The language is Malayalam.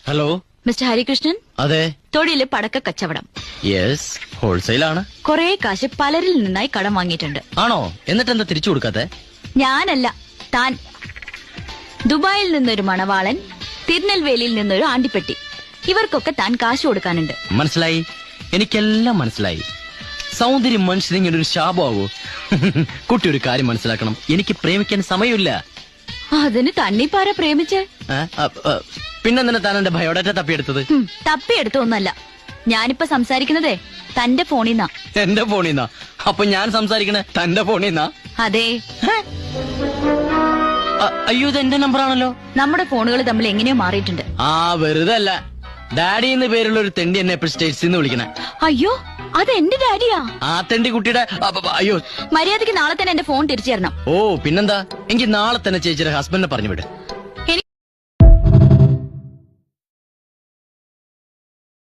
ഹലോ മിസ്റ്റർ ഹരികൃഷ്ണൻ, അതെ. തൊഴില് പടക്ക കച്ചവടം. യെസ്, ഹോൾസെയിൽ ആണ്. കൊറേ കാശ് പലരിൽ നിന്നായി കടം വാങ്ങിയിട്ടുണ്ട്. ആണോ? എന്നിട്ട് എന്താ തിരിച്ചു കൊടുക്കാത്തെ? ഞാനല്ല, താൻ. ദുബായിൽ നിന്നൊരു മണവാളൻ, തിരുനെൽവേലിയിൽ നിന്നൊരു ആണ്ടിപ്പെട്ടി, ഇവർക്കൊക്കെ താൻ കാശ് കൊടുക്കാനുണ്ട്. മനസ്സിലായി, എനിക്കെല്ലാം മനസ്സിലായി. സൗന്ദര്യം മനുഷ്യനിങ്ങനെ ഒരു ശാപമാവോ? കുട്ടി ഒരു കാര്യം മനസ്സിലാക്കണം, എനിക്ക് പ്രേമിക്കാൻ സമയമില്ല. അതിന് തന്നിപ്പാര പ്രേമിച്ച്? പിന്നെ തന്നെ താൻ എന്റെ ബയോഡാറ്റ തപ്പിയെടുത്തത്? തപ്പിയെടുത്തൊന്നല്ല, ഞാനിപ്പോ സംസാരിക്കുന്നതേ തന്റെ ഫോണിന്നാ. എന്റെ ഫോണിന്നാ? അപ്പൊ ഞാൻ സംസാരിക്കണേ തന്റെ ഫോണിന്നാ? അതെ. അയ്യോ, ഇത് എന്റെ നമ്പറാണല്ലോ. നമ്മുടെ ഫോണുകൾ തമ്മിൽ എങ്ങനെയോ മാറിയിട്ടുണ്ട്. വെറുതെ അല്ല, ഡാഡി എന്ന് പേരുള്ള ഒരു തെണ്ടി എന്നെ എപ്പോഴും സ്റ്റേറ്റ്സിന്ന് വിളിക്കണേ. അയ്യോ, അത് എന്റെ ഡാഡിയാ. ആ തെണ്ടി കുട്ടിയുടെ. അയ്യോ, മര്യാദക്ക് നാളെ തന്നെ എന്റെ ഫോൺ തിരിച്ചു തരണം. പിന്നെന്താ, എങ്കിൽ നാളെ തന്നെ ചേച്ചിയുടെ ഹസ്ബൻഡിനെ പറഞ്ഞു വിട്.